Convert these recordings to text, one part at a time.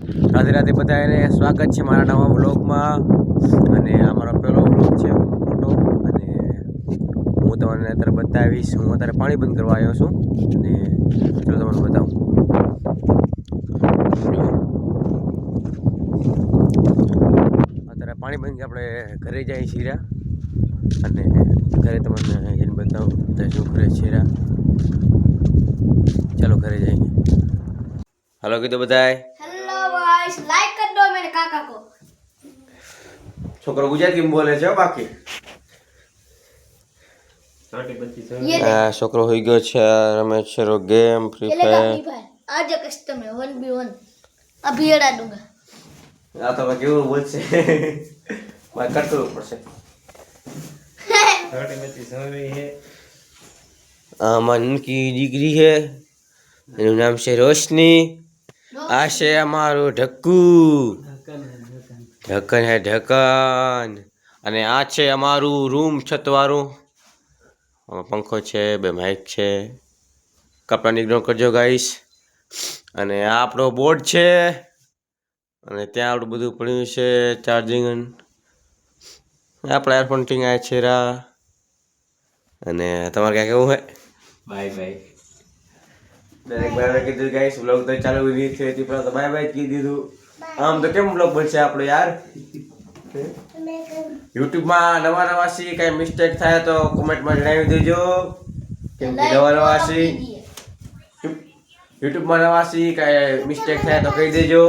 રાધે રાધે બધાને સ્વાગત છે મારા નવા વ્લોગમાં અને આ મારો પહેલો વ્લોગ છે મોટો અને હું તમને અત્યારે બતાવીશ હું અત્યારે પાણી બંધ કરવા આવ્યો છું અને ચલો તમને બતાવું અત્યારે પાણી બંધ આપણે ઘરે જઈએ છીએ અને ઘરે તમને જઈને બતાવું તો શું કરે છે ચાલો ઘરે જઈએ हेलो कીધું બધાય हेलो गाइस लाइक कर दो मेरे काका को છોકરો ગુજરાતીમાં બોલે છે બાકી છોકરો હોઈ ગયો છે રમે છે ગેમ ફ્રી ફાયર आज कस्टम है 1v1 अभी हटा दूंगा આ તો કેવું બોલશે મારે કરવું પડશે 25 हो रही है मन की દીકરી है એનું નામ છે રોશની આ છે અમારું ઢક્કુ ઢક્કન હે ઢક્કન અને આ છે અમારું રૂમ છતવાળું પંખો છે બે માઇક છે કપડાં ઇગ્નોર કરજો ગાઈસ અને આ આપણો બોર્ડ છે અને ત્યાં આપણું બધું પડ્યું છે ચાર્જિંગ આપણા એરફોન ટીંગ આ છે રા અને તમારે ક્યાં કેવું હે बाय बाय દરેક બાય કીધું ગાઈસ વ્લોગ તો ચાલુ નહીં થયો હતી પણ તો બાય બાય કહી દીધું આમ તો કેમ વ્લોગ બનશે આપણો યાર YouTube માં નવા સી કઈ મિસ્ટેક થાય તો કોમેન્ટ માં જણાવી દેજો કેમ કે નવા સી YouTube માં નવા સી કઈ મિસ્ટેક થાય તો કહી દેજો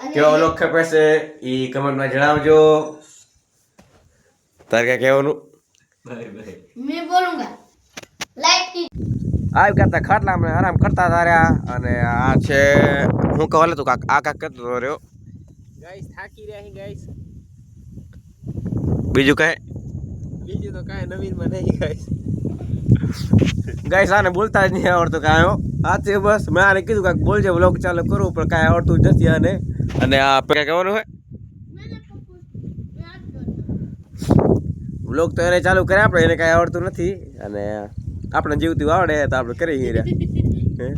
કેવો વ્લોગ ખપે છે ઈ કમેન્ટ માં જણાવજો તારે ક્યાં કહેવાનું बाय बाय मैं बोलूंगा लाइक की આવી કરતા ખાટલામાં આરામ કરતા તાર્યા અને આ છે હું કહું તું કાક આ કાક કરતો રહ્યો गाइस થાકી રહ્યા હી गाइस બીજું કઈ બીજું તો કાંઈ નવીનમાં નહીં गाइस ગાઈસ આને બોલતા જ નહીં આવડતું કાંઈ આ છે બસ મેં આને કીધું કાંઈક બોલજે વ્લોગ ચાલુ કરું પણ કાંઈ આવડતું જ નથી આને અને આ આપણે કહેવાનું હોય વ્લોગ તો એને ચાલુ કરે આપણે એને કાંઈ આવડતું નથી અને આપણે જીવતું આવડે તો આપણે કરી રહ્યા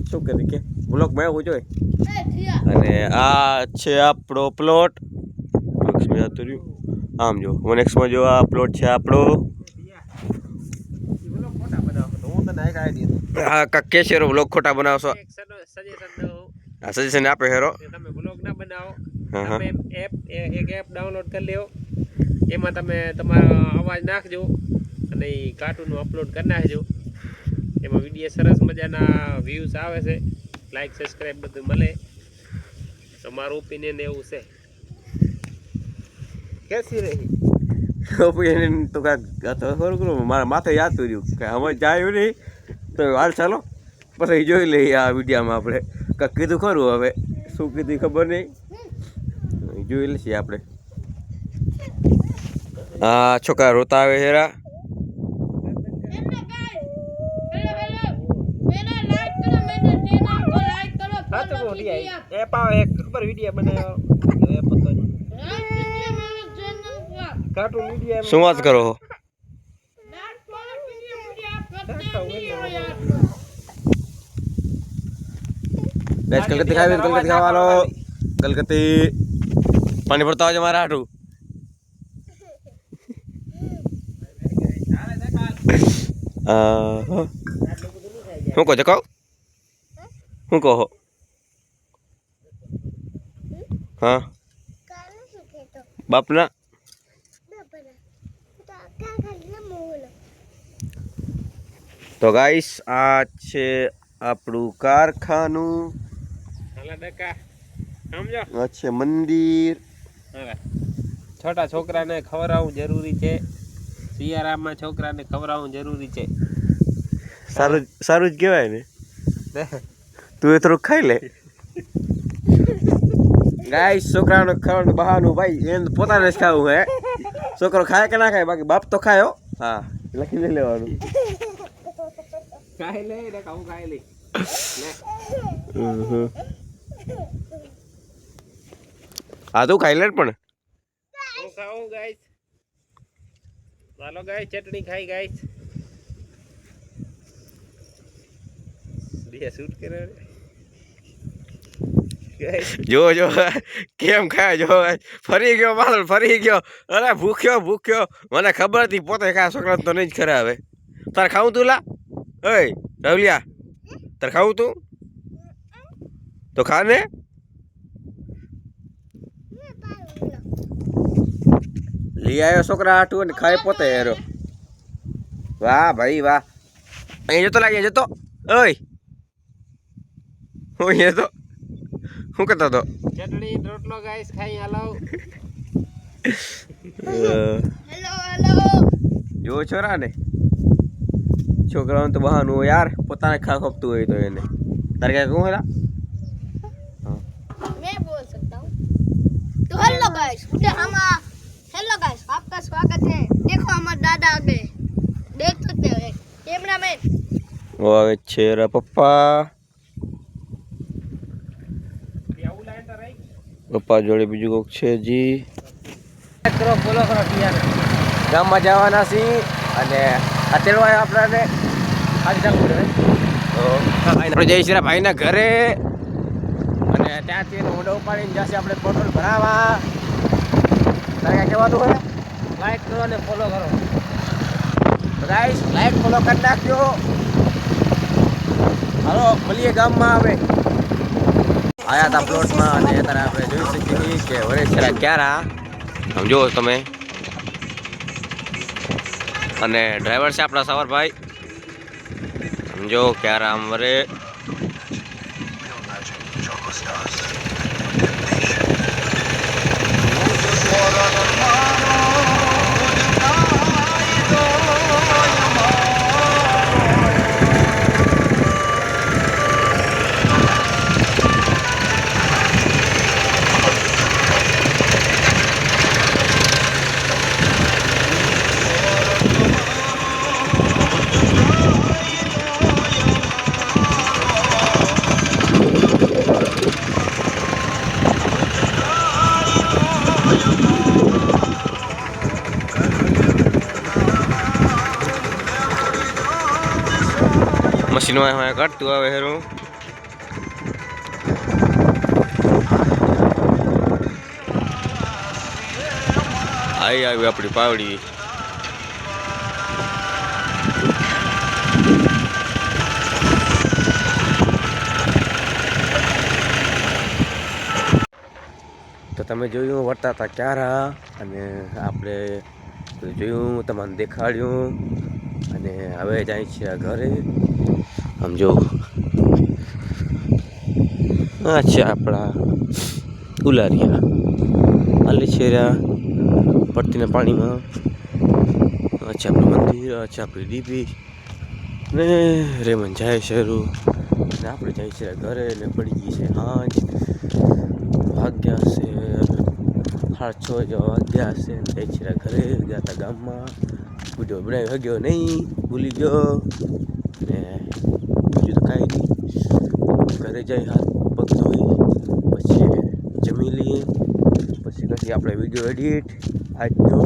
શું કરી કે વ્લોગમાં એવું જોઈએ અને આ છે આપણો પ્લોટ આમ જો વનેક્સમાં જો આ પ્લોટ છે આપણો હા કાક કે છે વ્લોગ ખોટા બનાવશો સજેશન દઉં આ સજેશન આપે હેરો તમે બ્લોગ ના બનાવો હા, હા. તમે એક એપ ડાઉનલોડ કરી લ્યો એમાં તમે તમારો અવાજ નાખજો અને એ કાર્ટૂન અપલોડ કરી નાખજો એમાં વિડીયો સરસ મજાના વ્યૂઝ આવે છે લાઈક સબસ્ક્રાઈબ બધું મળે તમારું ઓપિનિયન એવું છે કેસી રહી ઓપિનિયન તો કાંઈક થોડું કરું મારા માથે યાદ કર્યું કે અમે જાયું નહીં તો હાલ ચાલો પછી જોઈ લઈએ આ વિડીયોમાં આપણે કાંઈક કીધું ખરું હવે શું કીધું ખબર નહીં જોઈ લઈશું આપણે આ છોકરા રોતા આવે હેરા એપ આવે એક ખબર વિડીયો બનાવ્યો એપ હતો કાર્ટૂન વિડીયો શું વાત કરો ગાઈસ કલકત્તી ખાવાનો કલકત્તી પાણી ભરતા આવજો મારા હાટું શું કહો છો શું કહો હા બાપના તો ગાઈસ આ છે આપણું કારખાનું સમજો આ છે મંદિર છોટા છોકરાને ખવડાવવું જરૂરી છે શિયાળામાં છોકરાને ખવડાવવું જરૂરી છે સારું સારું જ કહેવાય ને તું એ થોડુંક ખાઈ લે ગાઈસ છોકરાનું ખાવાનું બહારનું ભાઈ એને પોતાને જ ખાવું હે છોકરો ખાય કે ના ખાય બાકી બાપ તો ખાયો હા લખી લઈ લેવાનું ખાઈ લે ને ખાવું ખાઈ લે હા તું ખાઈ લે પણ હું ખાઉં ગાઈસ ચાલો ગાઈસ ચટણી ખાઈ ગાઈસ બે શૂટ કરે જો જો કેમ ખાય જો ફરી ગયો માલ ફરી ગયો અરે ભૂખ્યો મને ખબર હતી પોતે ખા છોકરા તો નહીં જ ખરા હવે તારે ખાવું તું લા ઓય રવલિયા તારે ખાવું તું તો ખા ને લઈ આવ્યો છોકરા હાટું અને ખાય પોતે હેરો વાહ ભાઈ વાહ અહીંયા જતો લાગે જતો ઓય હું અહીંયા તો શું કરતો હતો ચટણી રોટલો ગાઈસ ખાઈ હાલો હેલો જો છોરા ને છોકરાઓને તો બહાનું હોય યાર પોતાને ખપતું હોય તો એને તારે ક્યાં કહું હેલા मैं बोल सकता हूँ तो हेलो गाइस हेलो गाइस आपका स्वागत है देखो हमारे दादा आ गए देख सकते हो कैमरामैन હવે છે રા પપ્પા પપ્પા જોડે બીજું કોક છે જી કરો ફોલો કરો યાર ગામમાં જવાના છીએ અને આ તેડવા આપણાને આજ જવું છે તો આપણે જઈએ છીએ ભાઈના ઘરે અને ત્યાંથી એનો ઓર્ડર ઉપાડીને જશે આપણે પેટ્રોલ ભરાવા તારે ક્યાં કહેવાનું હોય લાઈક કરો અને ફોલો કરો ગાઈસ લાઈક ફોલો કરી નાખજો હાલો મળીએ ગામમાં આવે આયા હતા પ્લોટમાં અને અત્યારે આપણે જોઈ શકીએ છીએ કે વરેછરા ક્યારા આમ જુઓ તમે અને ડ્રાઈવર છે આપણા સવારભાઈ સમજો ક્યારા આમ વરે મશીનો કાઢતું આવે હેરું આવી આપણી પાવડી તો તમે જોયું વર્તા હતા ક્યારા અને આપણે જોયું તમને દેખાડ્યું અને હવે જાય છે ઘરે સમજો આ છે આપણા ઉલારિયા હાલે છે પડતીના પાણીમાં આ છે આપણું મંદિર આ છે આપણી ડીપી ને રેમન જાય શરૂ ને આપણે જાય છે ઘરે ને પડી ગઈ છે હાંજ વાગ્યા છે 6:30 જેવા વાગ્યા છે જાય છે ઘરે ગયા હતા ગામમાં વિડીયો બનાવી શક્યો નહીં ભૂલી ગયો ને બીજું તો કાંઈ નહીં ઘરે જઈ હાથ પગ ધોઈ પછી જમી લઈએ પછી પછી આપણે વિડીયો એડિટ આજનો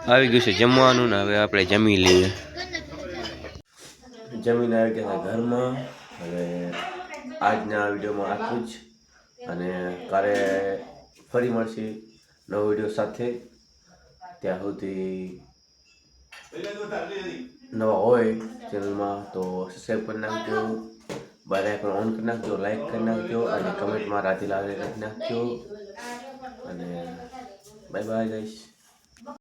આવી ગયું છે જમવાનું ને હવે આપણે જમી લઈએ જમીને આવી ગયા હતા ઘરમાં હવે આજના વિડીયોમાં આટલું જ અને કાલે ફરી મળશે નવો વિડીયો સાથે ત્યાં સુધી નવા હોય ચેનલમાં તો સબસ્ક્રાઈબ કરી નાખજો બેલ આઇકન ઓન કરી નાખજો લાઈક કરી નાખજો અને કમેન્ટમાં રાધે રાધે લખી નાખજો અને બાય બાય ગાઈસ